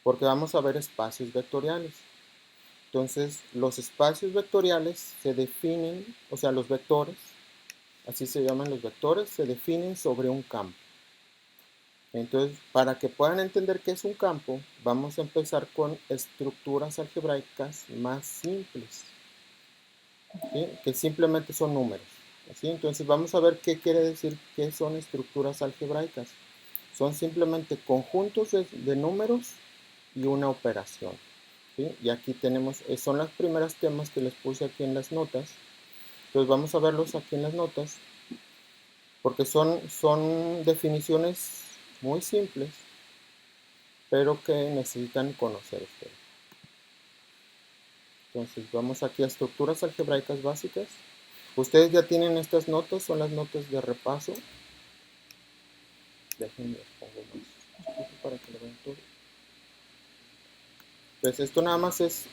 porque vamos a ver espacios vectoriales. Entonces, los espacios vectoriales se definen, o sea, los vectores, así se llaman los vectores, se definen sobre un campo. Entonces, para que puedan entender qué es un campo, vamos a empezar con estructuras algebraicas más simples, ¿sí? Que simplemente son números, ¿sí? Entonces, vamos a ver qué quiere decir qué son estructuras algebraicas. Son simplemente conjuntos de números y una operación, ¿sí? Y aquí tenemos, son los primeros temas que les puse aquí en las notas. Entonces, vamos a verlos aquí en las notas, porque son definiciones muy simples, pero que necesitan conocer ustedes. Entonces vamos aquí a estructuras algebraicas básicas. Ustedes ya tienen estas notas, son las notas de repaso. Déjenme les pongo más para que lo vean todo. Pues esto nada más es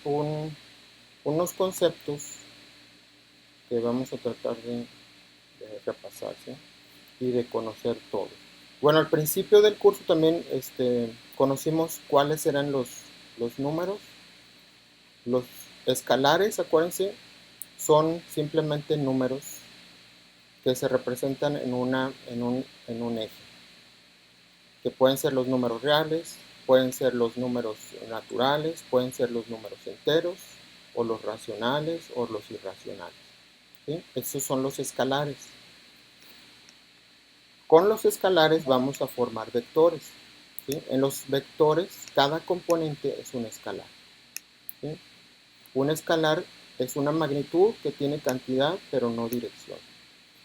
unos conceptos que vamos a tratar de repasar, ¿sí? Y de conocer todo. Bueno, al principio del curso también conocimos cuáles eran los números. Los escalares, acuérdense, son simplemente números que se representan en un eje, que pueden ser los números reales, pueden ser los números naturales, pueden ser los números enteros, o los racionales, o los irracionales, ¿sí? Estos son los escalares. Con los escalares vamos a formar vectores, ¿sí? En los vectores, cada componente es un escalar, ¿sí? Un escalar es una magnitud que tiene cantidad, pero no dirección.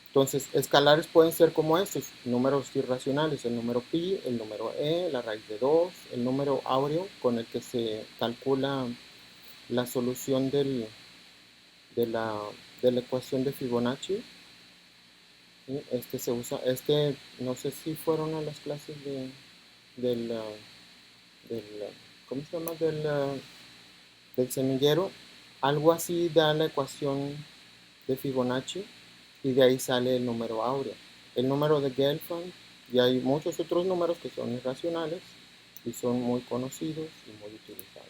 Entonces, escalares pueden ser como estos, números irracionales, el número pi, el número e, la raíz de 2, el número áureo con el que se calcula la solución de, la, de la ecuación de Fibonacci. ¿Sí? Se usa, no sé si fueron a las clases del, del, ¿cómo se llama? Del semillero. Algo así da la ecuación de Fibonacci y de ahí sale el número áureo. El número de Gelfand, y hay muchos otros números que son irracionales y son muy conocidos y muy utilizados.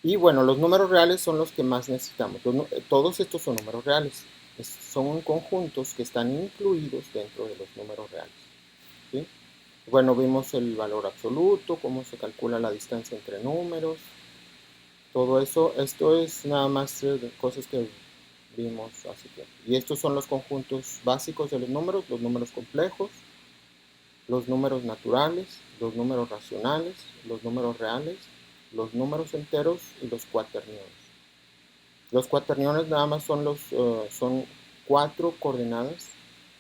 Y bueno, los números reales son los que más necesitamos. Todos estos son números reales. Son conjuntos que están incluidos dentro de los números reales, ¿sí? Bueno, vimos el valor absoluto, cómo se calcula la distancia entre números, todo eso. Esto es nada más cosas que vimos hace tiempo. Y estos son los conjuntos básicos de los números complejos, los números naturales, los números racionales, los números reales, los números enteros y los cuaterniones. Los cuaterniones nada más son 4 coordenadas.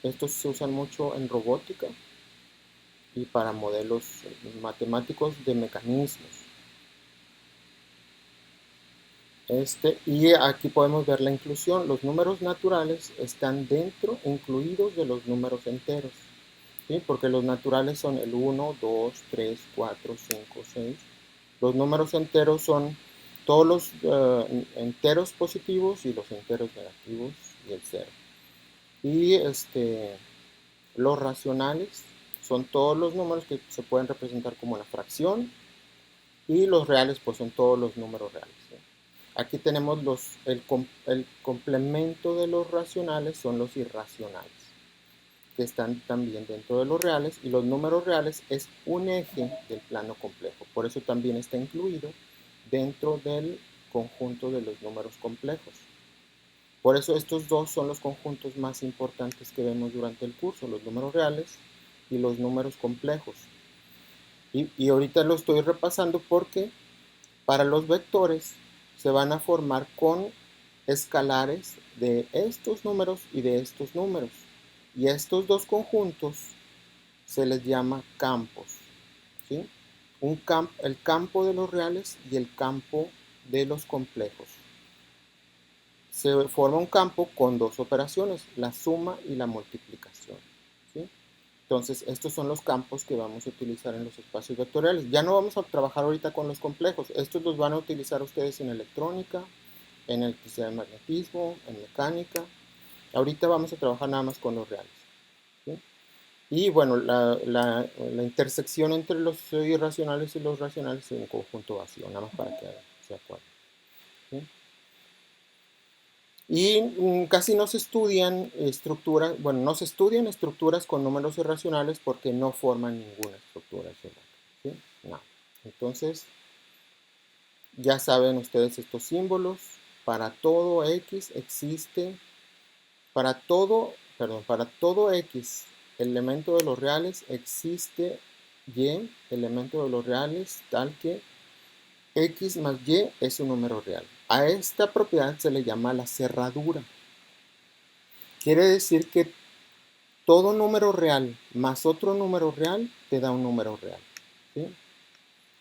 Estos se usan mucho en robótica y para modelos matemáticos de mecanismos. Y aquí podemos ver la inclusión. Los números naturales están dentro, incluidos de los números enteros, ¿sí? Porque los naturales son el 1, 2, 3, 4, 5, 6. Los números enteros son todos los enteros positivos y los enteros negativos y el 0. Y los racionales son todos los números que se pueden representar como una fracción, y los reales pues son todos los números reales, ¿sí? Aquí tenemos el complemento de los racionales, son los irracionales, que están también dentro de los reales, y los números reales es un eje del plano complejo, por eso también está incluido dentro del conjunto de los números complejos. Por eso estos dos son los conjuntos más importantes que vemos durante el curso, los números reales y los números complejos. Y ahorita lo estoy repasando porque para los vectores se van a formar con escalares de estos números y de estos números. Y a estos dos conjuntos se les llama campos, ¿sí? El campo de los reales y el campo de los complejos. Se forma un campo con dos operaciones, la suma y la multiplicación, ¿sí? Entonces, estos son los campos que vamos a utilizar en los espacios vectoriales. Ya no vamos a trabajar ahorita con los complejos. Estos los van a utilizar ustedes en electrónica, en electricidad de magnetismo, en mecánica. Ahorita vamos a trabajar nada más con los reales, ¿sí? Y bueno, la intersección entre los irracionales y los racionales es un conjunto vacío, nada más para que se acuerden. ¿Sí? Y casi no se estudian estructuras, bueno, no se estudian estructuras con números irracionales porque no forman ninguna estructura algebraica. ¿Sí? No. Entonces, ya saben ustedes estos símbolos. Para todo X existe, para todo X elemento de los reales existe Y elemento de los reales tal que X más Y es un número real. A esta propiedad se le llama la cerradura. Quiere decir que todo número real más otro número real te da un número real. ¿Sí?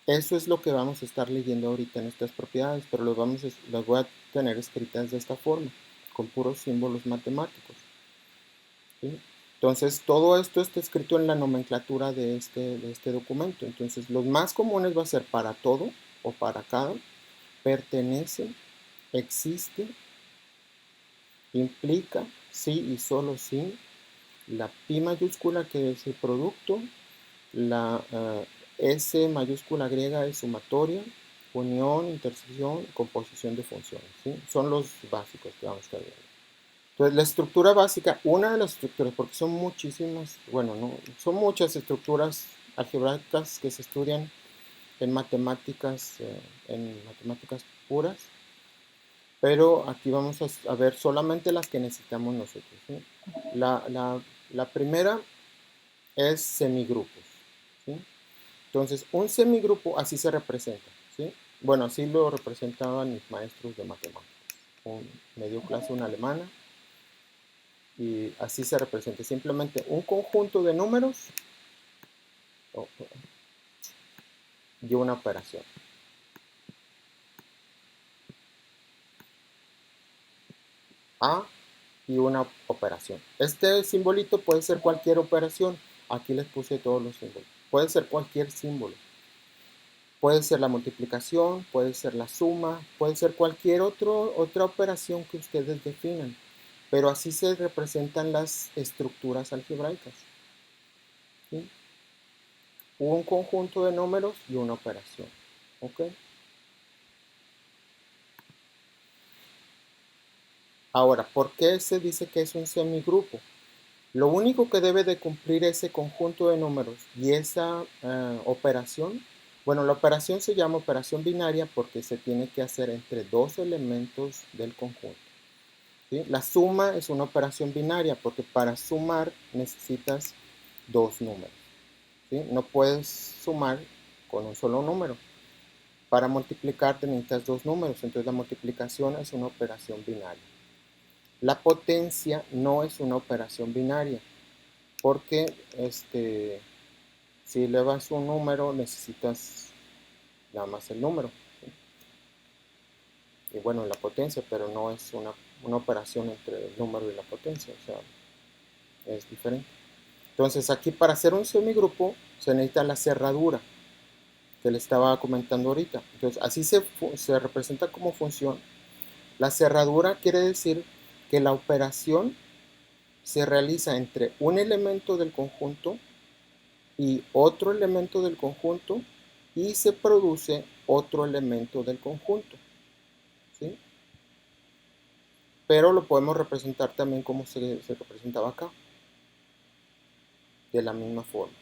Eso es lo que vamos a estar leyendo ahorita en estas propiedades, pero las voy a tener escritas de esta forma, con puros símbolos matemáticos. ¿Sí? Entonces, todo esto está escrito en la nomenclatura de este documento. Entonces, los más comunes va a ser para todo o para cada, pertenece, existe, implica, sí y solo sí, la pi mayúscula que es el producto, la S mayúscula griega es sumatoria, unión, intersección, composición de funciones. ¿Sí? Son los básicos que vamos a estar viendo. Entonces, la estructura básica, una de las estructuras, porque son muchísimas, bueno, no, son muchas estructuras algebraicas que se estudian en matemáticas puras, pero aquí vamos a ver solamente las que necesitamos nosotros. ¿Sí? La primera es semigrupos. ¿Sí? Entonces, un semigrupo así se representa. ¿Sí? Bueno, así lo representaban mis maestros de matemáticas. Me dio clase una alemana y así se representa. Simplemente un conjunto de números y una operación. A y una operación. Este simbolito puede ser cualquier operación. Aquí les puse todos los símbolos. Puede ser cualquier símbolo. Puede ser la multiplicación, puede ser la suma, puede ser cualquier otra operación que ustedes definan. Pero así se representan las estructuras algebraicas. ¿Sí? Un conjunto de números y una operación. ¿Ok? Ahora, ¿por qué se dice que es un semigrupo? Lo único que debe de cumplir ese conjunto de números y esa operación, bueno, la operación se llama operación binaria porque se tiene que hacer entre dos elementos del conjunto. ¿Sí? La suma es una operación binaria porque para sumar necesitas dos números. ¿Sí? No puedes sumar con un solo número. Para multiplicar necesitas dos números, entonces la multiplicación es una operación binaria. La potencia no es una operación binaria porque si elevas un número necesitas nada más el número. ¿Sí? Y bueno, la potencia, pero no es una operación entre el número y la potencia, o sea, es diferente. Entonces aquí para hacer un semigrupo se necesita la cerradura que le estaba comentando ahorita. Entonces así se representa como función. La cerradura quiere decir que la operación se realiza entre un elemento del conjunto y otro elemento del conjunto y se produce otro elemento del conjunto. ¿Sí? Pero lo podemos representar también como se representaba acá, de la misma forma.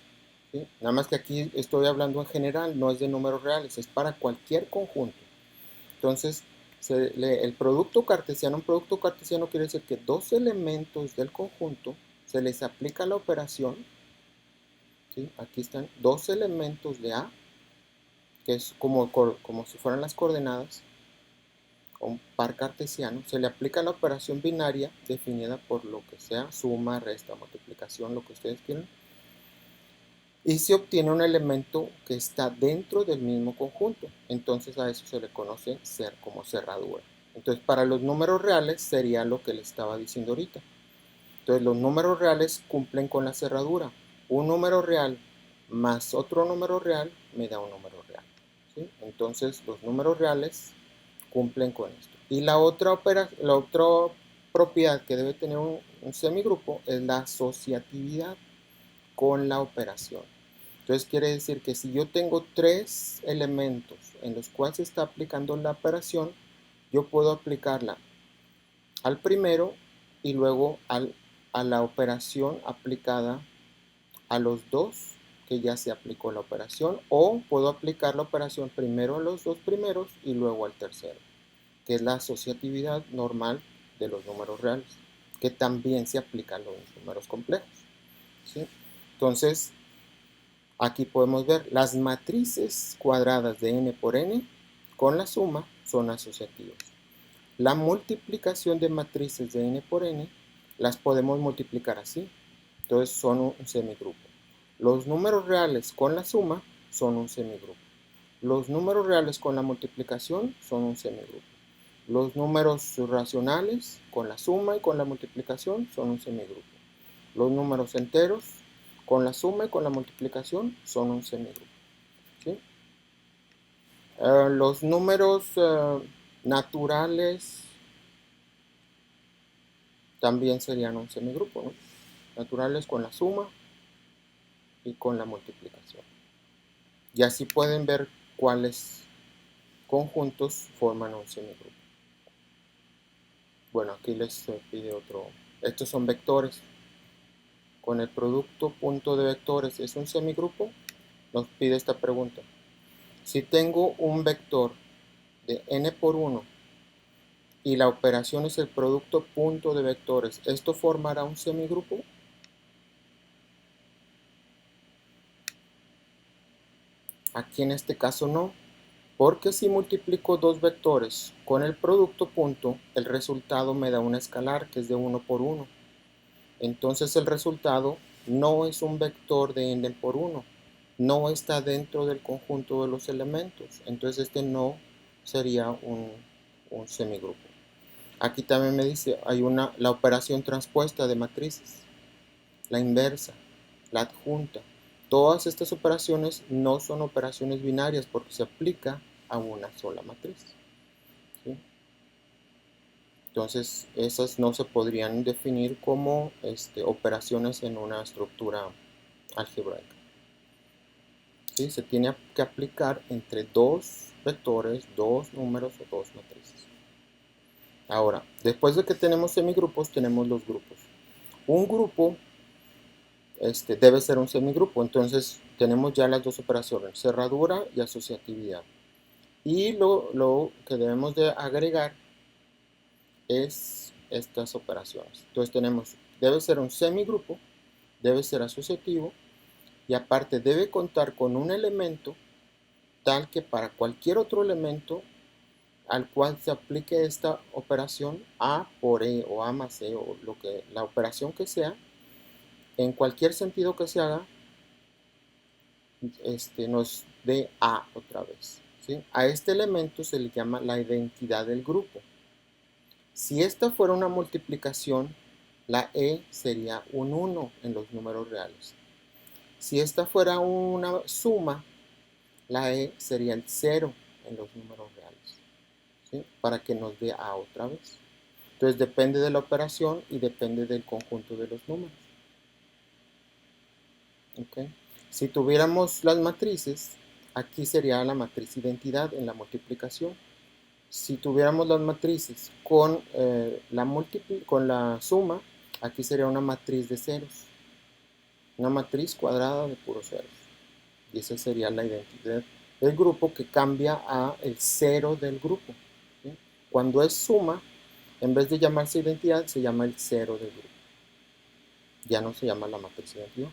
¿Sí? Nada más que aquí estoy hablando en general, no es de números reales, es para cualquier conjunto. Entonces, el un producto cartesiano quiere decir que dos elementos del conjunto se les aplica la operación. ¿Sí? Aquí están dos elementos de A, que es como si fueran las coordenadas, un par cartesiano, se le aplica la operación binaria definida por lo que sea, suma, resta, multiplicación, lo que ustedes quieran, y se obtiene un elemento que está dentro del mismo conjunto. Entonces a eso se le conoce como cerradura. Entonces para los números reales sería lo que le estaba diciendo ahorita. Entonces los números reales cumplen con la cerradura. Un número real más otro número real me da un número real. ¿Sí? Entonces los números reales cumplen con esto. Y la otra propiedad que debe tener un semigrupo es la asociatividad. con la operación. Entonces quiere decir que si yo tengo 3 elementos en los cuales se está aplicando la operación, yo puedo aplicarla al primero y luego a la operación aplicada a los dos que ya se aplicó la operación, o puedo aplicar la operación primero a los dos primeros y luego al tercero, que es la asociatividad normal de los números reales, que también se aplica a los números complejos, ¿sí? Entonces, aquí podemos ver las matrices cuadradas de n por n con la suma son asociativas. La multiplicación de matrices de n por n las podemos multiplicar así, entonces son un semigrupo. Los números reales con la suma son un semigrupo. Los números reales con la multiplicación son un semigrupo. Los números racionales con la suma y con la multiplicación son un semigrupo. Los números enteros con la suma y con la multiplicación son un semigrupo, ¿sí? Los números naturales también serían un semigrupo, ¿no? Naturales con la suma y con la multiplicación. Y así pueden ver cuáles conjuntos forman un semigrupo. Bueno, aquí les pide otro. Estos son vectores. Con el producto punto de vectores, ¿es un semigrupo? Nos pide esta pregunta. Si tengo un vector de n por 1 y la operación es el producto punto de vectores, ¿esto formará un semigrupo? Aquí en este caso no, porque si multiplico dos vectores con el producto punto, el resultado me da una escalar que es de 1 por 1. Entonces el resultado no es un vector de n por 1, no está dentro del conjunto de los elementos, entonces este no sería un semigrupo. Aquí también me dice, hay la operación transpuesta de matrices, la inversa, la adjunta. Todas estas operaciones no son operaciones binarias porque se aplica a una sola matriz, ¿sí? Entonces, esas no se podrían definir como operaciones en una estructura algebraica, ¿sí? Se tiene que aplicar entre dos vectores, dos números o dos matrices. Ahora, después de que tenemos semigrupos, tenemos los grupos. Un grupo debe ser un semigrupo, entonces tenemos ya las dos operaciones, cerradura y asociatividad. Y lo que debemos de agregar es estas operaciones. Entonces tenemos, debe ser un semigrupo, debe ser asociativo y aparte debe contar con un elemento tal que para cualquier otro elemento al cual se aplique esta operación A por E o A más E o la operación que sea, en cualquier sentido que se haga, nos dé A otra vez, ¿sí? A este elemento se le llama la identidad del grupo. Si esta fuera una multiplicación, la E sería un 1 en los números reales. Si esta fuera una suma, la E sería el 0 en los números reales, ¿sí? Para que nos dé A otra vez. Entonces depende de la operación y depende del conjunto de los números. ¿Okay? Si tuviéramos las matrices, aquí sería la matriz identidad en la multiplicación. Si tuviéramos las matrices con la suma, aquí sería una matriz de ceros. Una matriz cuadrada de puros ceros. Y esa sería la identidad del grupo que cambia a el cero del grupo, ¿sí? Cuando es suma, en vez de llamarse identidad, se llama el cero del grupo. Ya no se llama la matriz identidad.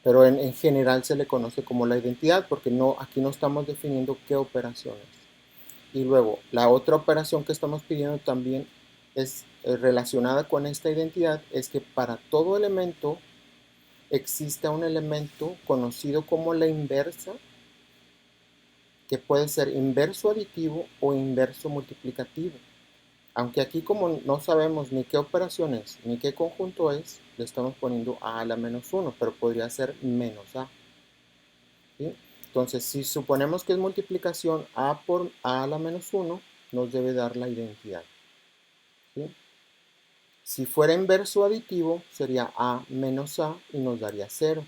Pero en general se le conoce como la identidad porque aquí no estamos definiendo qué operaciones. Y luego, la otra operación que estamos pidiendo también es relacionada con esta identidad, es que para todo elemento exista un elemento conocido como la inversa, que puede ser inverso aditivo o inverso multiplicativo. Aunque aquí como no sabemos ni qué operación es, ni qué conjunto es, le estamos poniendo a la menos 1, pero podría ser menos a. ¿Sí? Entonces, si suponemos que es multiplicación a por a la menos 1, nos debe dar la identidad, ¿sí? Si fuera inverso aditivo, sería A menos A y nos daría 0.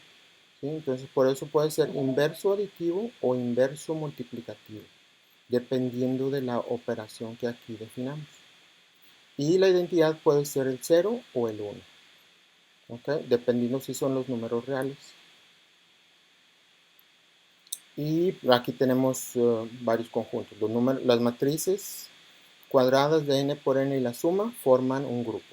¿Sí? Entonces, por eso puede ser inverso aditivo o inverso multiplicativo, dependiendo de la operación que aquí definamos. Y la identidad puede ser el 0 o el 1, ¿okay? Dependiendo si son los números reales. Y aquí tenemos varios conjuntos. Las matrices cuadradas de n por n y la suma forman un grupo.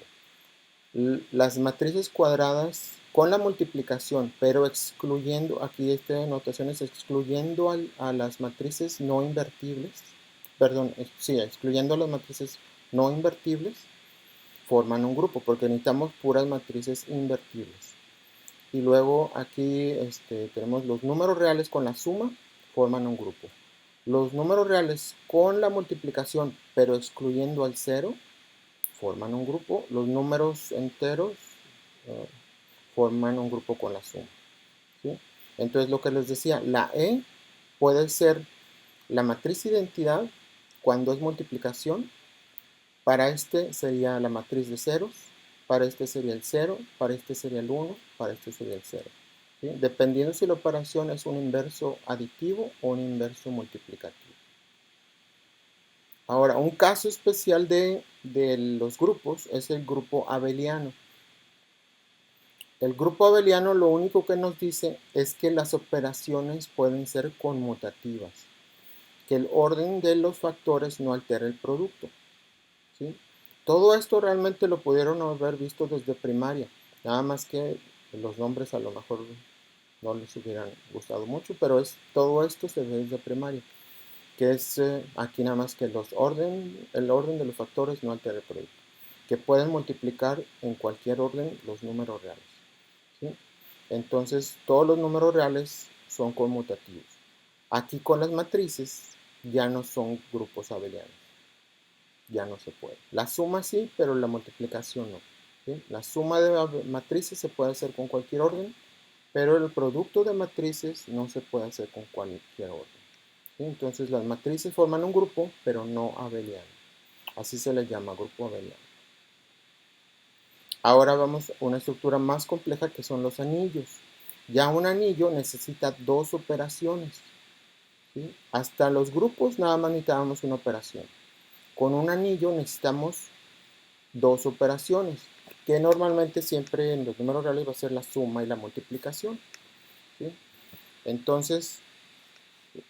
Las matrices cuadradas con la multiplicación, pero excluyendo, aquí esta notación es excluyendo a las matrices no invertibles, perdón, sí, excluyendo a las matrices no invertibles, forman un grupo, porque necesitamos puras matrices invertibles. Y luego aquí tenemos los números reales con la suma, forman un grupo. Los números reales con la multiplicación, pero excluyendo al 0, forman un grupo. Los números enteros forman un grupo con la suma. ¿Sí? Entonces, lo que les decía, la E puede ser la matriz identidad cuando es multiplicación. Para este sería la matriz de ceros, para este sería el 0, para este sería el 1, para este sería el 0. ¿Sí? Dependiendo si la operación es un inverso aditivo o un inverso multiplicativo. Ahora, un caso especial de los grupos es el grupo abeliano. El grupo abeliano lo único que nos dice es que las operaciones pueden ser conmutativas, que el orden de los factores no altera el producto. ¿Sí? Todo esto realmente lo pudieron haber visto desde primaria, nada más que los nombres a lo mejor no les hubieran gustado mucho, pero todo esto se ve desde primaria, que es aquí nada más que el orden de los factores no altera el producto, que pueden multiplicar en cualquier orden los números reales. ¿Sí? Entonces, todos los números reales son conmutativos. Aquí con las matrices ya no son grupos abelianos. Ya no se puede. La suma sí, pero la multiplicación no. ¿Sí? La suma de matrices se puede hacer con cualquier orden, pero el producto de matrices no se puede hacer con cualquier orden. ¿Sí? Entonces las matrices forman un grupo, pero no abeliano. Así se le llama grupo abeliano. Ahora vamos a una estructura más compleja que son los anillos. Ya un anillo necesita dos operaciones. ¿Sí? Hasta los grupos nada más necesitábamos una operación. Con un anillo necesitamos dos operaciones, que normalmente siempre en los números reales va a ser la suma y la multiplicación. ¿Sí? Entonces,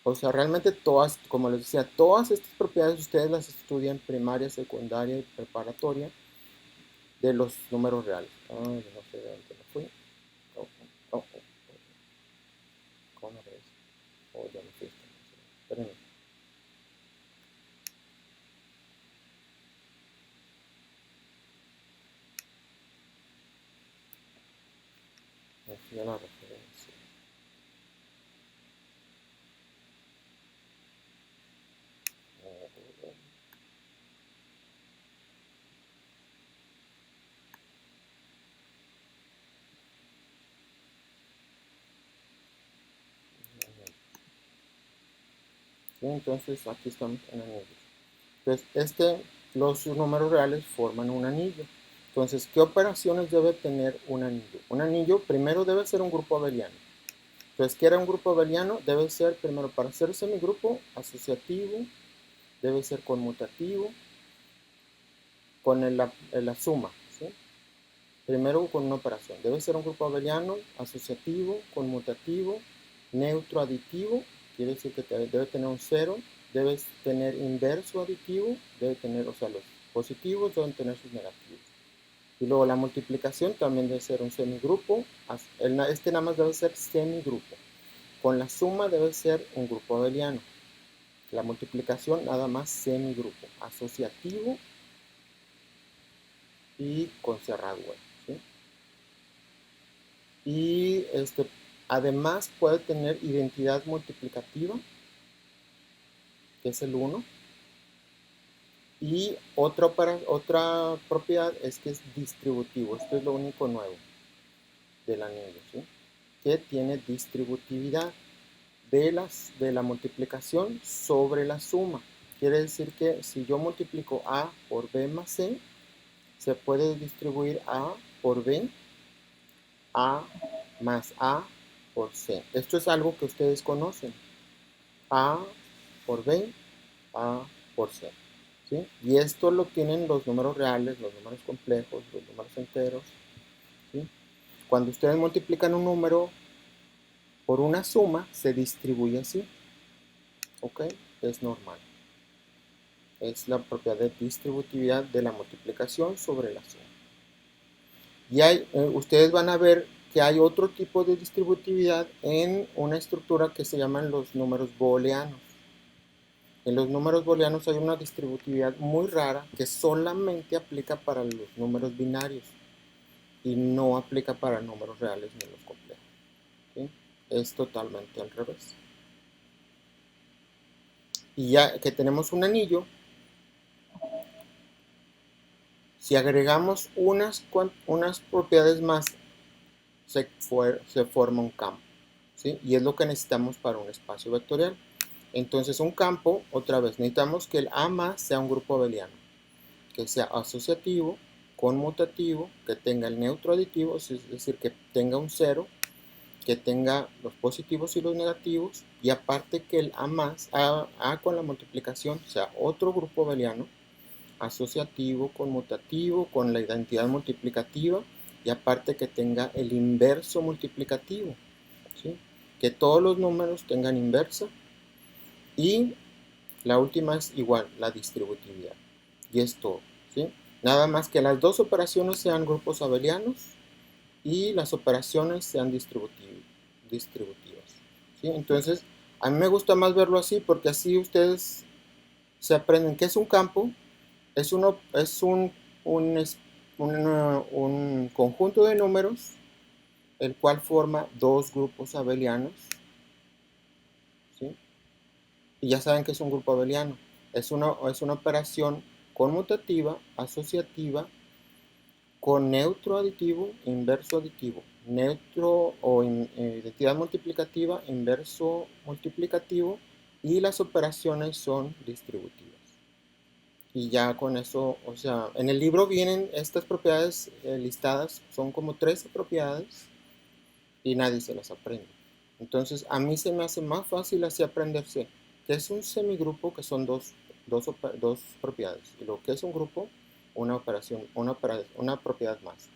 o sea, realmente todas, como les decía, todas estas propiedades ustedes las estudian primaria, secundaria y preparatoria de los números reales. Ay, no sé de dónde me fui. Oh, oh, oh, ¿cómo es? Oh, ya me fui. Espérenme. Me fui a la referencia. ¿Sí? Entonces, aquí estamos en anillos. Entonces, los números reales forman un anillo. Entonces, ¿qué operaciones debe tener un anillo? Un anillo primero debe ser un grupo abeliano. Entonces, ¿qué era un grupo abeliano? Debe ser, primero, para ser semigrupo, asociativo, debe ser conmutativo, con la suma. ¿Sí? Primero con una operación. Debe ser un grupo abeliano, asociativo, conmutativo, neutro aditivo, quiere decir que debe tener un 0, debe tener inverso aditivo, debe tener, o sea, los positivos deben tener sus negativos. Y luego la multiplicación también debe ser un semigrupo, este nada más debe ser semigrupo. Con la suma debe ser un grupo abeliano. La multiplicación nada más semigrupo, asociativo y con cerrado. ¿Sí? Y además puede tener identidad multiplicativa, que es el 1. Y otra propiedad es que es distributivo. Esto es lo único nuevo del anillo, ¿sí? Que tiene distributividad de la multiplicación sobre la suma. Quiere decir que si yo multiplico A por B más C, se puede distribuir A por B, A más A por C. Esto es algo que ustedes conocen. A por B, A por C. ¿Sí? Y esto lo tienen los números reales, los números complejos, los números enteros. ¿Sí? Cuando ustedes multiplican un número por una suma, se distribuye así. ¿Ok? Es normal. Es la propiedad de distributividad de la multiplicación sobre la suma. Y ustedes van a ver que hay otro tipo de distributividad en una estructura que se llaman los números booleanos. En los números booleanos hay una distributividad muy rara que solamente aplica para los números binarios y no aplica para números reales ni los complejos. ¿Sí? Es totalmente al revés. Y ya que tenemos un anillo, si agregamos unas propiedades más, se forma un campo. ¿Sí? Y es lo que necesitamos para un espacio vectorial. Entonces un campo, otra vez, necesitamos que el A más sea un grupo abeliano, que sea asociativo, conmutativo, que tenga el neutro aditivo, es decir, que tenga un cero, que tenga los positivos y los negativos, y aparte que el A más, A con la multiplicación, sea otro grupo abeliano, asociativo, conmutativo, con la identidad multiplicativa, y aparte que tenga el inverso multiplicativo, ¿sí? Que todos los números tengan inversa, y la última es igual, la distributividad. Y es todo, ¿sí? Nada más que las dos operaciones sean grupos abelianos y las operaciones sean distributivas. ¿Sí? Entonces, a mí me gusta más verlo así porque así ustedes se aprenden qué es un campo. Es un conjunto de números el cual forma dos grupos abelianos, ¿sí? Y ya saben que es un grupo abeliano. Es una operación conmutativa, asociativa, con neutro aditivo, inverso aditivo. Neutro o identidad multiplicativa, inverso multiplicativo, y las operaciones son distributivas. Y ya con eso, o sea, en el libro vienen estas propiedades listadas, son como 13 propiedades y nadie se las aprende. Entonces, a mí se me hace más fácil así aprenderse que es un semigrupo, que son dos propiedades, y lo que es un grupo, una operación, una propiedad más,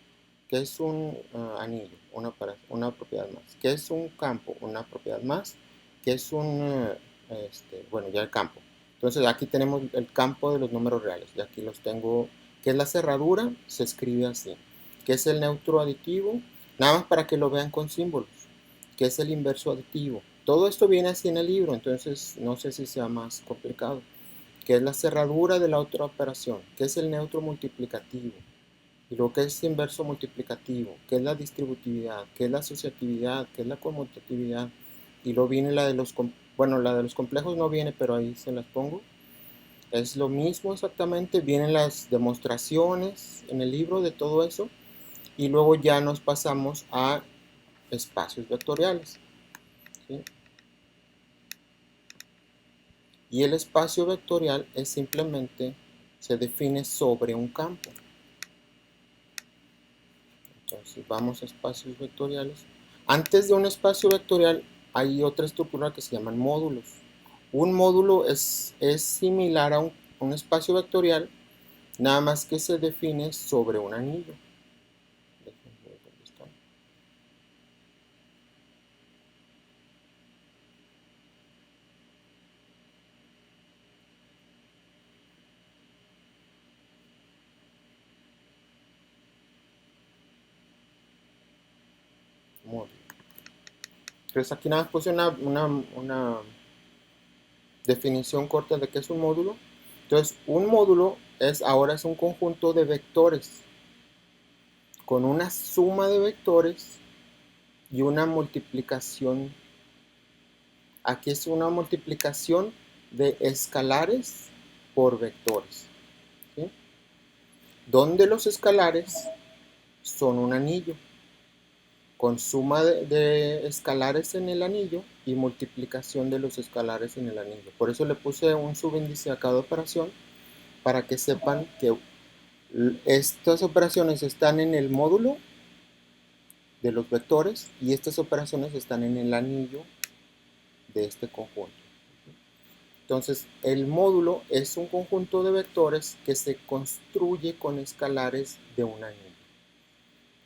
que es un anillo, una propiedad más, que es un campo, una propiedad más, que es bueno, ya el campo. Entonces aquí tenemos el campo de los números reales, y aquí los tengo, que es la cerradura, se escribe así, que es el neutro aditivo, nada más para que lo vean con símbolos, que es el inverso aditivo. Todo esto viene así en el libro, entonces no sé si sea más complicado, que es la cerradura de la otra operación, que es el neutro multiplicativo, y lo que es inverso multiplicativo, que es la distributividad, que es la asociatividad, que es la conmutatividad, y luego viene la de los complejos no viene, pero ahí se las pongo. Es lo mismo exactamente, vienen las demostraciones en el libro de todo eso, y luego ya nos pasamos a espacios vectoriales, ¿sí? Y el espacio vectorial es simplemente, se define sobre un campo. Entonces vamos a espacios vectoriales. Antes de un espacio vectorial hay otra estructura que se llaman módulos. Un módulo es similar a un espacio vectorial, nada más que se define sobre un anillo. Módulo. Entonces aquí nada más puse una definición corta de qué es un módulo. Entonces un módulo ahora es un conjunto de vectores con una suma de vectores y una multiplicación. Aquí es una multiplicación de escalares por vectores, ¿sí? Donde los escalares son un anillo con suma de escalares en el anillo y multiplicación de los escalares en el anillo. Por eso le puse un subíndice a cada operación, para que sepan que Estas operaciones están en el módulo de los vectores y estas operaciones están en el anillo de este conjunto. Entonces, el módulo es un conjunto de vectores que se construye con escalares de un anillo.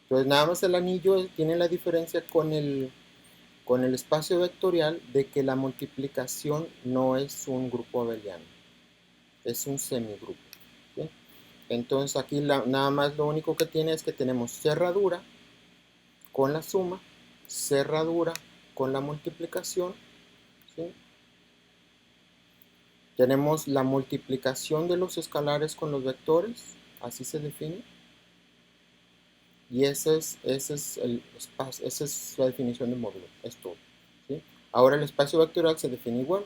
Entonces, nada más el anillo tiene la diferencia con el espacio vectorial de que la multiplicación no es un grupo abeliano, es un semigrupo. ¿Sí? Entonces, aquí nada más lo único que tiene es que tenemos cerradura con la suma, cerradura con la multiplicación. ¿Sí? Tenemos la multiplicación de los escalares con los vectores, así se define. Y esa es la definición de módulo, es todo. ¿Sí? Ahora el espacio vectorial se define igual.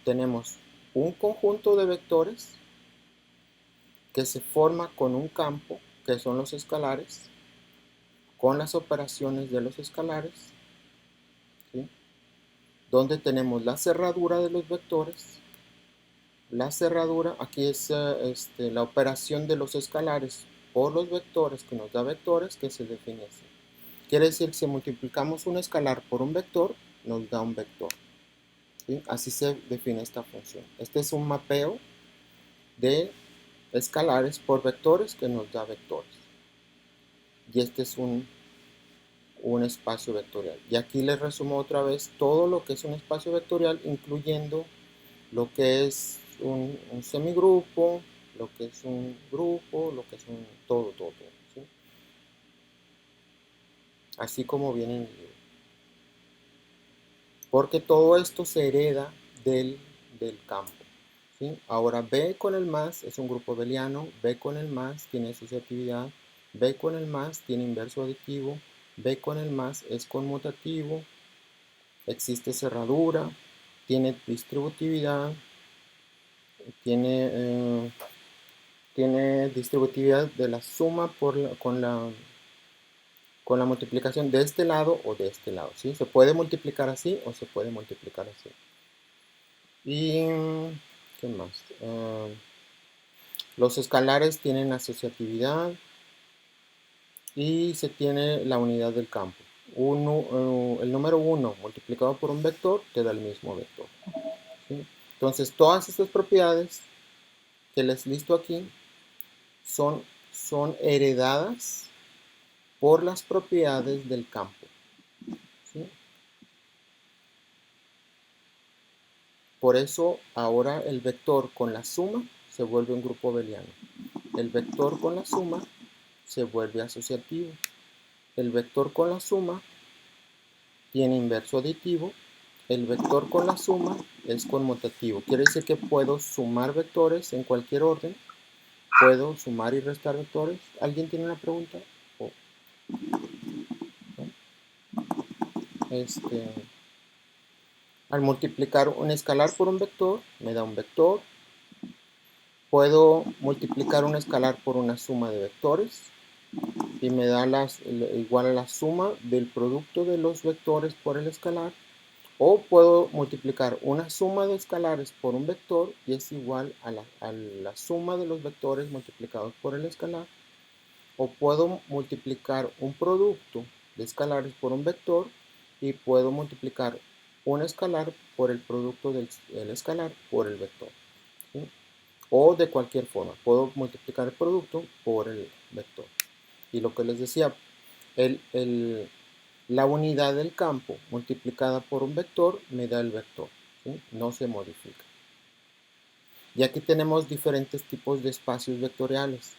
Tenemos un conjunto de vectores que se forma con un campo, que son los escalares, con las operaciones de los escalares, ¿sí? Donde tenemos la cerradura de los vectores. La cerradura, aquí es la operación de los escalares por los vectores, que nos da vectores, que se define así. Quiere decir que si multiplicamos un escalar por un vector, nos da un vector. ¿Sí? Así se define esta función. Este es un mapeo de escalares por vectores que nos da vectores. Y este es un espacio vectorial. Y aquí les resumo otra vez todo lo que es un espacio vectorial, incluyendo lo que es un semigrupo, lo que es un grupo, lo que es un todo. ¿Sí? Así como viene en el libro. Porque todo esto se hereda del campo. ¿Sí? Ahora B con el más es un grupo abeliano, B con el más tiene asociatividad, B con el más tiene inverso aditivo, B con el más es conmutativo, existe cerradura, tiene distributividad, tiene distributividad de la suma con la multiplicación de este lado o de este lado. ¿Sí? Se puede multiplicar así o se puede multiplicar así. Y, ¿qué más? Los escalares tienen asociatividad y se tiene la unidad del campo. El número 1 multiplicado por un vector te da el mismo vector. ¿Sí? Entonces, todas estas propiedades que les listo aquí son heredadas por las propiedades del campo. ¿Sí? Por eso ahora el vector con la suma se vuelve un grupo abeliano. El vector con la suma se vuelve asociativo. El vector con la suma tiene inverso aditivo. El vector con la suma es conmutativo. Quiere decir que puedo sumar vectores en cualquier orden. Puedo sumar y restar vectores. ¿Alguien tiene una pregunta? ¿No? Al multiplicar un escalar por un vector, me da un vector. Puedo multiplicar un escalar por una suma de vectores y me da igual a la suma del producto de los vectores por el escalar. O puedo multiplicar una suma de escalares por un vector y es igual a la suma de los vectores multiplicados por el escalar. O puedo multiplicar un producto de escalares por un vector y puedo multiplicar un escalar por el producto del escalar por el vector. ¿Sí? O de cualquier forma, puedo multiplicar el producto por el vector. Y lo que les decía, la unidad del campo multiplicada por un vector me da el vector. ¿Sí? No se modifica. Y aquí tenemos diferentes tipos de espacios vectoriales.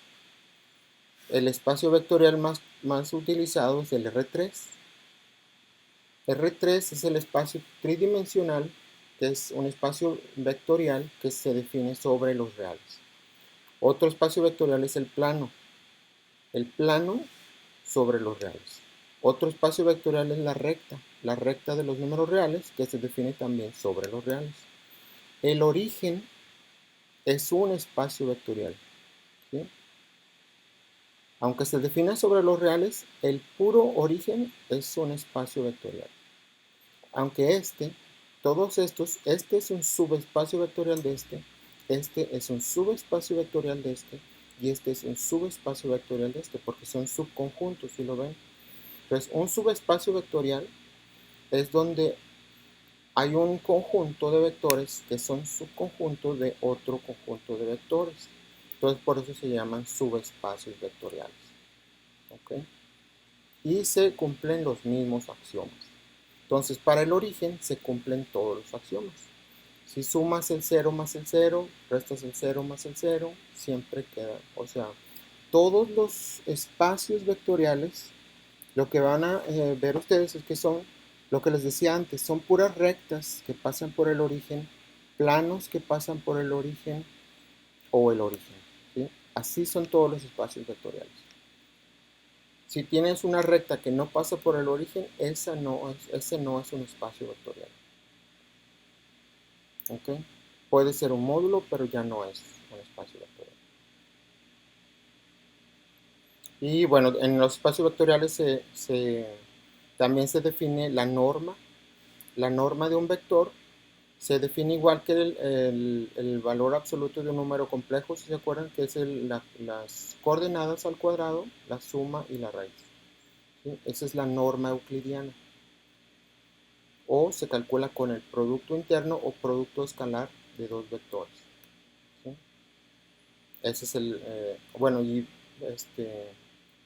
El espacio vectorial más utilizado es el R3. R3 es el espacio tridimensional, que es un espacio vectorial que se define sobre los reales. Otro espacio vectorial es el plano sobre los reales. Otro espacio vectorial es la recta de los números reales, que se define también sobre los reales. El origen es un espacio vectorial. ¿Sí? Aunque se define sobre los reales, el puro origen es un espacio vectorial. Aunque todos estos, este es un subespacio vectorial de este es un subespacio vectorial de este y este es un subespacio vectorial de este, porque son subconjuntos, ¿sí lo ven? Entonces, un subespacio vectorial es donde hay un conjunto de vectores que son subconjuntos de otro conjunto de vectores. Entonces, por eso se llaman subespacios vectoriales. ¿Ok? Y se cumplen los mismos axiomas. Entonces, para el origen se cumplen todos los axiomas. Si sumas el 0 más el 0, restas el 0 más el 0, siempre queda. O sea, todos los espacios vectoriales, lo que van a ver ustedes es que son, lo que les decía antes, son puras rectas que pasan por el origen, planos que pasan por el origen o el origen. ¿Sí? Así son todos los espacios vectoriales. Si tienes una recta que no pasa por el origen, ese no es un espacio vectorial. ¿Ok? Puede ser un módulo, pero ya no es un espacio vectorial. Y bueno, en los espacios vectoriales también se define la norma. La norma de un vector se define igual que el valor absoluto de un número complejo, si se acuerdan, que es las coordenadas al cuadrado, la suma y la raíz. ¿Sí? Esa es la norma euclidiana. O se calcula con el producto interno o producto escalar de dos vectores. ¿Sí? Ese es bueno, y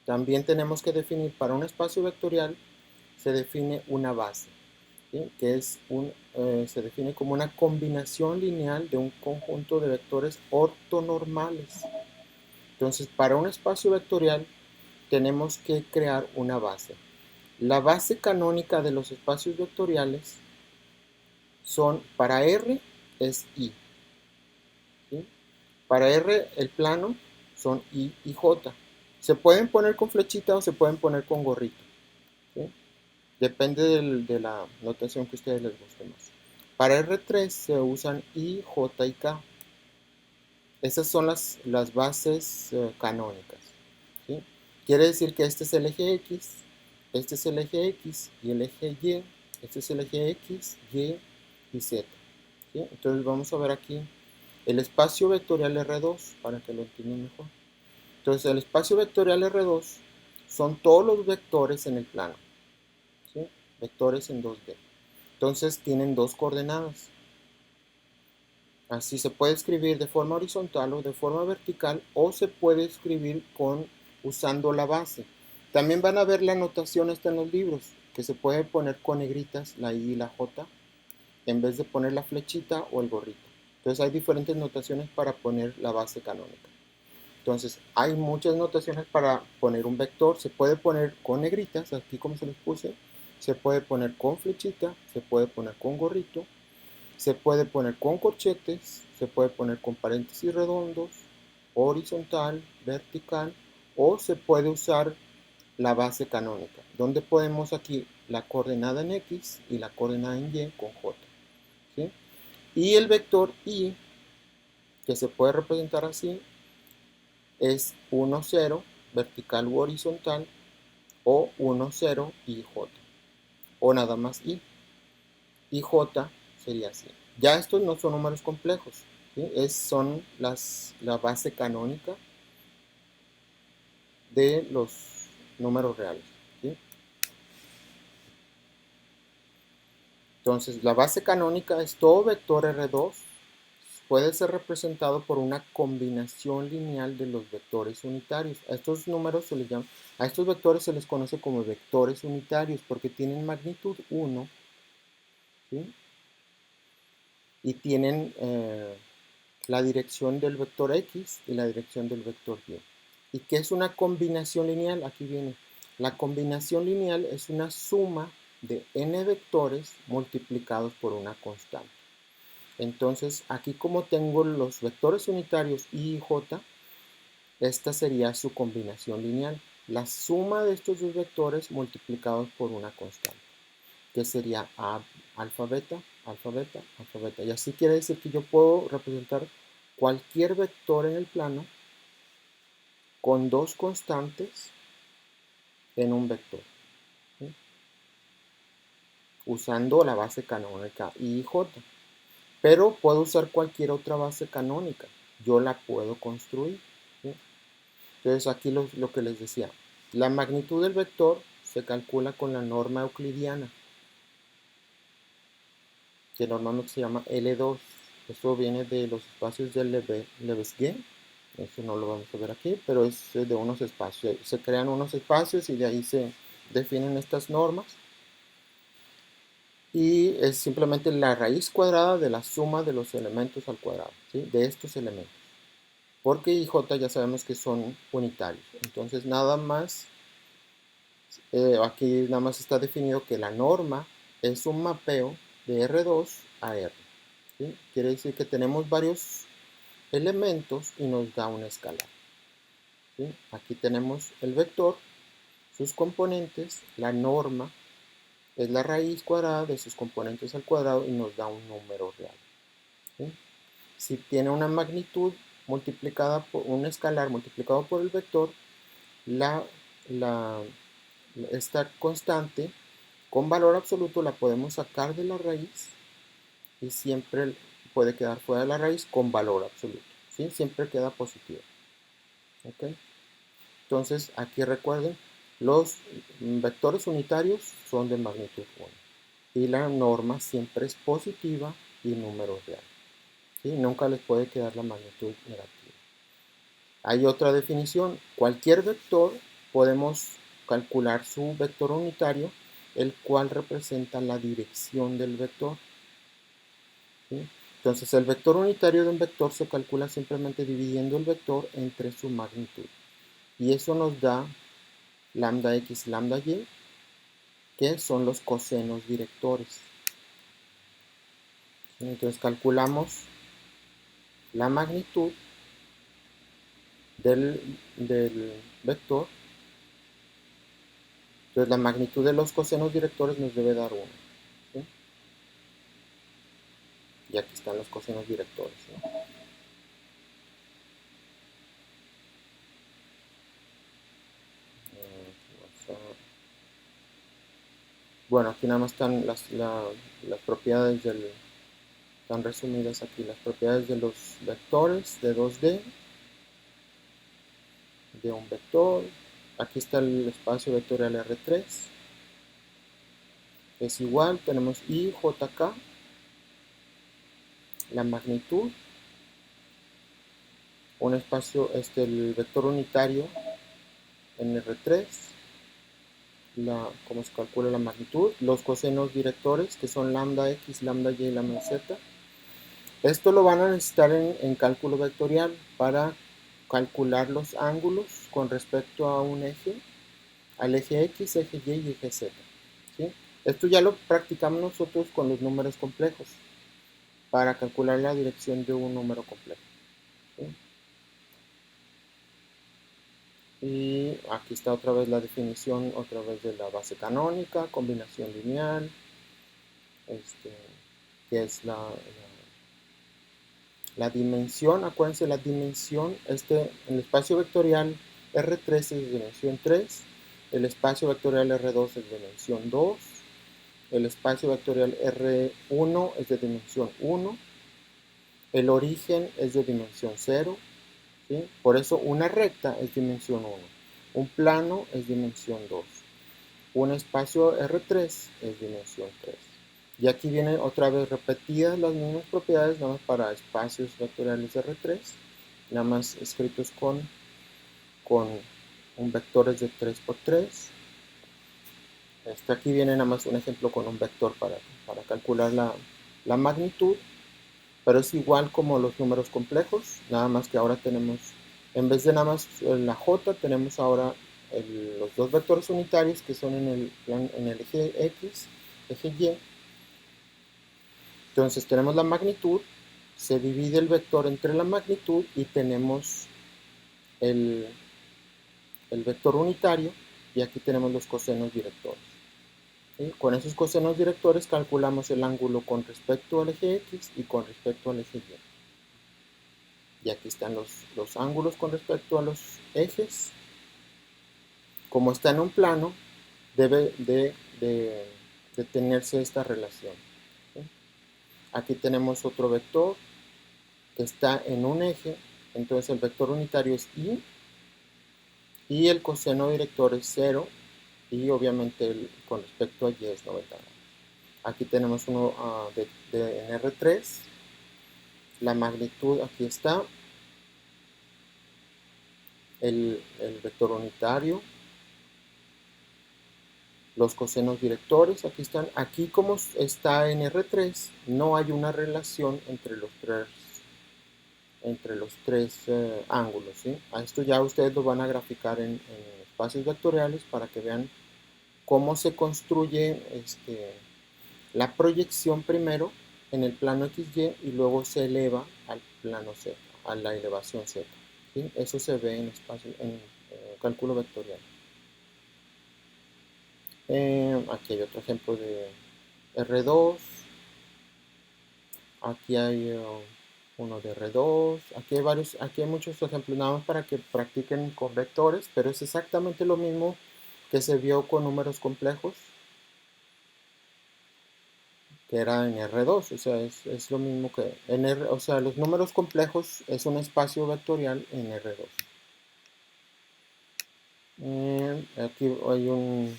también tenemos que definir para un espacio vectorial, se define una base, ¿sí? Que se define como una combinación lineal de un conjunto de vectores ortonormales. Entonces, para un espacio vectorial tenemos que crear una base. La base canónica de los espacios vectoriales para R es I. ¿Sí? Para R el plano son I y J. Se pueden poner con flechita o se pueden poner con gorrito. ¿Sí? Depende de la notación que a ustedes les guste más. Para R3 se usan I, J y K. Esas son las bases canónicas. ¿Sí? Quiere decir que este es el eje X, este es el eje X y el eje Y, este es el eje X, Y y Z. ¿Sí? Entonces vamos a ver aquí el espacio vectorial R2 para que lo entiendan mejor. Entonces el espacio vectorial R2 son todos los vectores en el plano. ¿Sí? Vectores en 2D. Entonces tienen dos coordenadas. Así se puede escribir de forma horizontal o de forma vertical, o se puede escribir usando la base. También van a ver la notación esta en los libros, que se puede poner con negritas la I y la J, en vez de poner la flechita o el gorrito. Entonces hay diferentes notaciones para poner la base canónica. Entonces hay muchas notaciones para poner un vector. Se puede poner con negritas, aquí como se les puse. Se puede poner con flechita, se puede poner con gorrito. Se puede poner con corchetes, se puede poner con paréntesis redondos, horizontal, vertical, o se puede usar la base canónica, donde podemos aquí la coordenada en X y la coordenada en Y con J. ¿Sí? Y el vector Y, que se puede representar así, es 1, 0, vertical u horizontal, o 1, 0 y J, o nada más Y. Y J sería así. Ya estos no son números complejos, ¿sí? Son la base canónica de los números reales. ¿Sí? Entonces, la base canónica es todo vector R2 puede ser representado por una combinación lineal de los vectores unitarios. A estos números a estos vectores se les conoce como vectores unitarios porque tienen magnitud 1, ¿sí? Y tienen la dirección del vector X y la dirección del vector Y. ¿Y qué es una combinación lineal? Aquí viene. La combinación lineal es una suma de n vectores multiplicados por una constante. Entonces, aquí como tengo los vectores unitarios Y y J, esta sería su combinación lineal. La suma de estos dos vectores multiplicados por una constante, que sería alfa, beta, alfa, beta, alfa, beta. Y así quiere decir que yo puedo representar cualquier vector en el plano con dos constantes en un vector, ¿sí? Usando la base canónica I y J. Pero puedo usar cualquier otra base canónica. Yo la puedo construir, ¿sí? Entonces aquí lo que les decía, la magnitud del vector se calcula con la norma euclidiana, que normalmente se llama L2. Esto viene de los espacios de Lebesgue. Eso no lo vamos a ver aquí, pero es de unos espacios. Se crean unos espacios y de ahí se definen estas normas. Y es simplemente la raíz cuadrada de la suma de los elementos al cuadrado, ¿sí? De estos elementos. Porque I y J ya sabemos que son unitarios. Entonces nada más, aquí nada más está definido que la norma es un mapeo de R2 a R. ¿Sí? Quiere decir que tenemos varios elementos y nos da una escalar. ¿Sí? Aquí tenemos el vector, sus componentes, la norma es la raíz cuadrada de sus componentes al cuadrado y nos da un número real. ¿Sí? Si tiene una magnitud multiplicada por un escalar multiplicado por el vector, esta constante con valor absoluto la podemos sacar de la raíz y siempre puede quedar fuera de la raíz con valor absoluto. ¿Sí? Siempre queda positivo. ¿Okay? Entonces, aquí recuerden, los vectores unitarios son de magnitud 1 y la norma siempre es positiva y número real. ¿Sí? Nunca les puede quedar la magnitud negativa. Hay otra definición. Cualquier vector podemos calcular su vector unitario, el cual representa la dirección del vector. ¿Sí? Entonces, el vector unitario de un vector se calcula simplemente dividiendo el vector entre su magnitud. Y eso nos da lambda x, lambda y, que son los cosenos directores. Entonces calculamos la magnitud del vector. Entonces la magnitud de los cosenos directores nos debe dar 1. ¿Sí? Y aquí están los cosenos directores, ¿no? Bueno, aquí nada más están las propiedades están resumidas aquí, las propiedades de los vectores de 2D, de un vector. Aquí está el espacio vectorial R3. Es igual, tenemos I, J, K, la magnitud, un espacio, el vector unitario en R3, cómo se calcula la magnitud, los cosenos directores, que son lambda x, lambda y, lambda z. Esto lo van a necesitar en cálculo vectorial para calcular los ángulos con respecto a un eje, al eje x, eje y y eje z. ¿Sí? Esto ya lo practicamos nosotros con los números complejos para calcular la dirección de un número complejo. ¿Sí? Y aquí está otra vez la definición, otra vez de la base canónica, combinación lineal, que es la dimensión. Acuérdense, la dimensión, el espacio vectorial R3 es de dimensión 3, el espacio vectorial R2 es de dimensión 2, el espacio vectorial R1 es de dimensión 1, el origen es de dimensión 0, ¿sí? Por eso una recta es dimensión 1, un plano es dimensión 2, un espacio R3 es dimensión 3. Y aquí vienen otra vez repetidas las mismas propiedades, nada más para espacios vectoriales R3, nada más escritos con un vectores de 3×3. Aquí viene nada más un ejemplo con un vector para calcular la magnitud, pero es igual como los números complejos, nada más que ahora tenemos, en vez de nada más la J, tenemos ahora los dos vectores unitarios que son en el eje X, eje Y. Entonces tenemos la magnitud, se divide el vector entre la magnitud y tenemos el vector unitario, y aquí tenemos los cosenos directores. ¿Sí? Con esos cosenos directores calculamos el ángulo con respecto al eje X y con respecto al eje Y. Y aquí están los ángulos con respecto a los ejes. Como está en un plano, debe de tenerse esta relación. ¿Sí? Aquí tenemos otro vector que está en un eje, entonces el vector unitario es Y, y el coseno director es 0 y obviamente con respecto a y es 90 grados. Aquí tenemos uno en R3, la magnitud aquí está, el vector unitario, los cosenos directores, aquí están. Aquí como está en R3, no hay una relación entre los tres ángulos, ¿sí? A esto ya ustedes lo van a graficar en espacios vectoriales para que vean cómo se construye la proyección primero en el plano XY y luego se eleva al plano Z, a la elevación Z. ¿Sí? Eso se ve en cálculo vectorial. Aquí hay otro ejemplo de R2. Aquí hay uno de R2. Aquí hay muchos ejemplos, nada más para que practiquen con vectores, pero es exactamente lo mismo que se vio con números complejos, que era en R2, o sea, es lo mismo que en R, o sea, los números complejos es un espacio vectorial en R2. Aquí hay un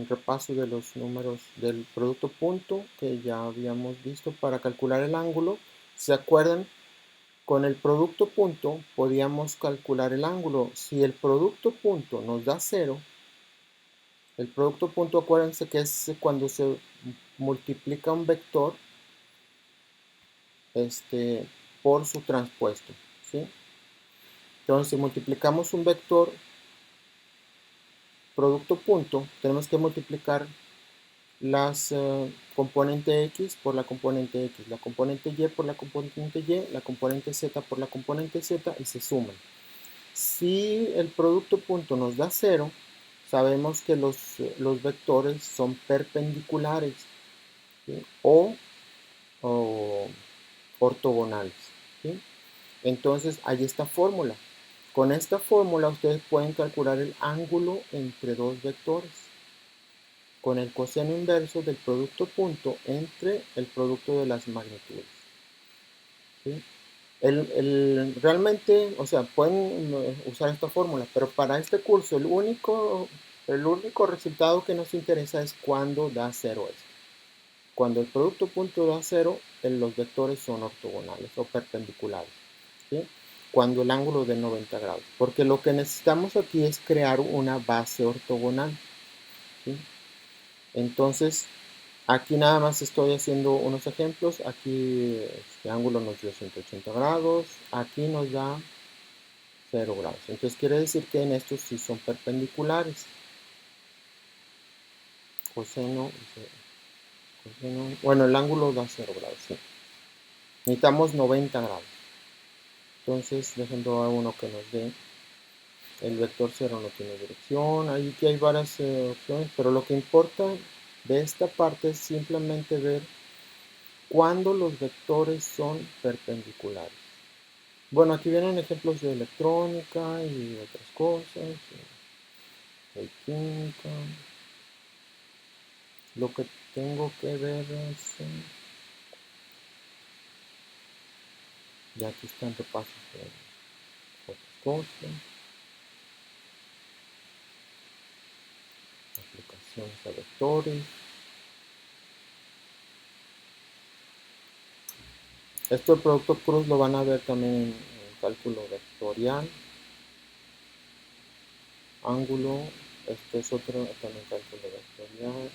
repaso de los números del producto punto que ya habíamos visto para calcular el ángulo. ¿Se acuerdan? Con el producto punto podíamos calcular el ángulo. Si el producto punto nos da 0, el producto punto, acuérdense que es cuando se multiplica un vector por su transpuesto, ¿sí? Entonces, si multiplicamos un vector producto punto, tenemos que multiplicar las componente X por la componente X, la componente Y por la componente Y, la componente Z por la componente Z y se suman. Si el producto punto nos da 0, sabemos que los vectores son perpendiculares, ¿sí? o ortogonales, ¿sí? Entonces hay esta fórmula. Con esta fórmula ustedes pueden calcular el ángulo entre dos vectores con el coseno inverso del producto punto entre el producto de las magnitudes, ¿sí? Realmente, o sea, pueden usar esta fórmula, pero para este curso el único resultado que nos interesa es cuando da 0 esto. Cuando el producto punto da 0, los vectores son ortogonales o perpendiculares, ¿sí? Cuando el ángulo de 90 grados, porque lo que necesitamos aquí es crear una base ortogonal, ¿sí? Entonces, aquí nada más estoy haciendo unos ejemplos. Aquí este ángulo nos dio 180 grados, aquí nos da 0 grados. Entonces quiere decir que en estos sí son perpendiculares. Coseno, bueno, el ángulo da 0 grados, sí. Necesitamos 90 grados. Entonces, dejando a uno que nos dé. El vector 0 no tiene dirección. Aquí hay varias opciones, pero lo que importa de esta parte es simplemente ver cuándo los vectores son perpendiculares. Bueno, aquí vienen ejemplos de electrónica y otras cosas, de química. Lo que tengo que ver es... ya aquí están repasos de otras cosas. Aplicaciones a vectores. Esto el producto cruz lo van a ver también en cálculo vectorial. Ángulo, este es otro también cálculo vectorial.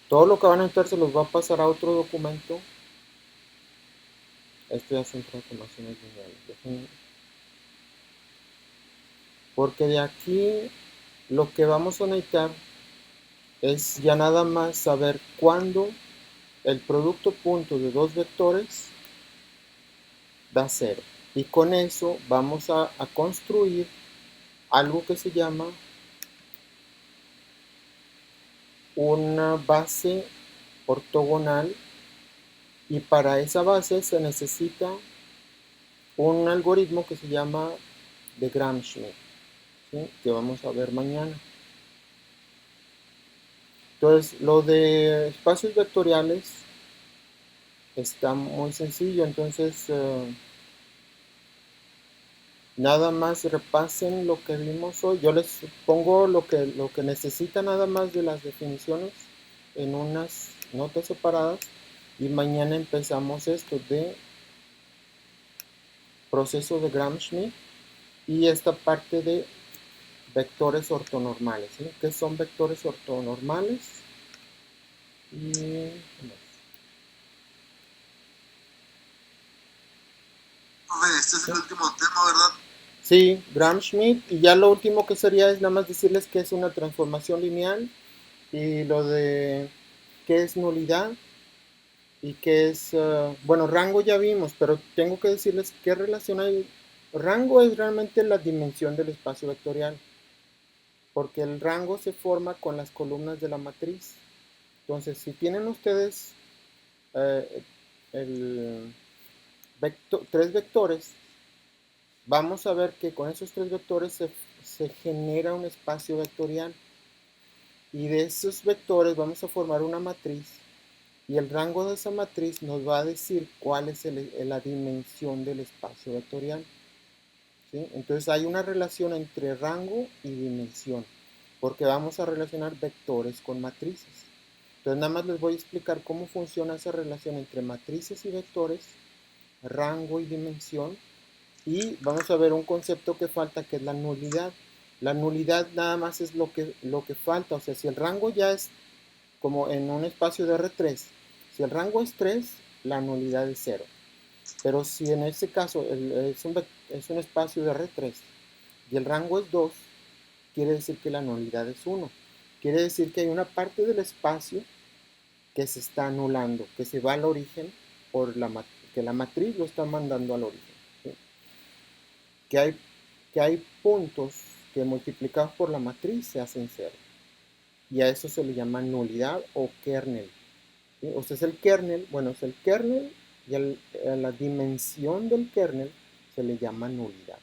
Todo lo que van a entrar se los va a pasar a otro documento. Esto ya son transformaciones lineales. Porque de aquí lo que vamos a necesitar es ya nada más saber cuándo el producto punto de dos vectores da 0. Y con eso vamos a construir algo que se llama una base ortogonal, y para esa base se necesita un algoritmo que se llama de Gram-Schmidt, ¿sí? Que vamos a ver mañana. Entonces, lo de espacios vectoriales está muy sencillo. Entonces, Nada más repasen lo que vimos hoy. Yo les pongo lo que necesita nada más de las definiciones en unas notas separadas y mañana empezamos esto de proceso de Gram-Schmidt y esta parte de vectores ortonormales. ¿Sí? ¿Qué son vectores ortonormales? Y Este es el último tema, ¿verdad? sí, Gram-Schmidt. Y ya lo último que sería es nada más decirles que es una transformación lineal y lo de qué es nulidad y qué es, bueno, rango ya vimos, pero tengo que decirles qué relación hay. Rango es realmente la dimensión del espacio vectorial, porque el rango se forma con las columnas de la matriz. Entonces, si tienen ustedes eh, el tres vectores, vamos a ver que con esos tres vectores se genera un espacio vectorial y de esos vectores vamos a formar una matriz y el rango de esa matriz nos va a decir cuál es la dimensión del espacio vectorial. ¿Sí? Entonces hay una relación entre rango y dimensión porque vamos a relacionar vectores con matrices. Entonces nada más les voy a explicar cómo funciona esa relación entre matrices y vectores, rango y dimensión. Y vamos a ver un concepto que falta, que es la nulidad. La nulidad nada más es lo que falta. O sea, si el rango ya es como en un espacio de R3, si el rango es 3, la nulidad es 0. Pero si en este caso es un espacio de R3 y el rango es 2, quiere decir que la nulidad es 1. Quiere decir que hay una parte del espacio que se está anulando, que se va al origen por que la matriz lo está mandando al origen. ¿Sí? Que, hay, que hay puntos que multiplicados por la matriz se hacen cero. Y a eso se le llama nulidad o kernel. ¿Sí? O sea, es el kernel, bueno, es el kernel y a la dimensión del kernel se le llama nulidad.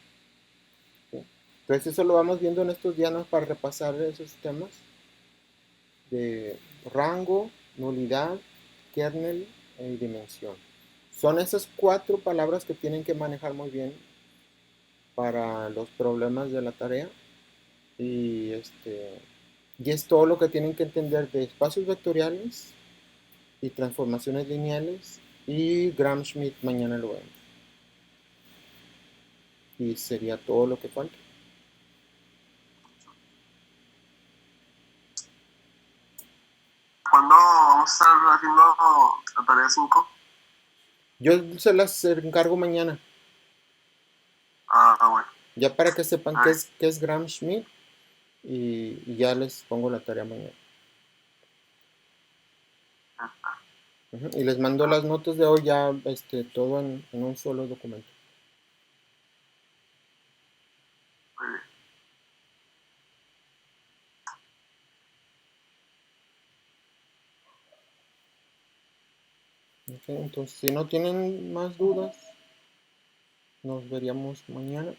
¿Sí? Entonces eso lo vamos viendo en estos días para repasar esos temas de rango, nulidad, kernel y dimensión. Son esas cuatro palabras que tienen que manejar muy bien para los problemas de la tarea y es todo lo que tienen que entender de espacios vectoriales y transformaciones lineales y Gram-Schmidt mañana lo vemos. Y sería todo lo que falta. ¿Cuándo vamos a estar haciendo la tarea 5? Yo se las encargo mañana, Bueno. ya para que sepan A ver. qué es Gram-Schmidt y ya les pongo la tarea mañana. Ujú. Y les mando las notas de hoy ya todo en un solo documento. Muy bien. Ok, entonces, si no tienen más dudas, nos veríamos mañana.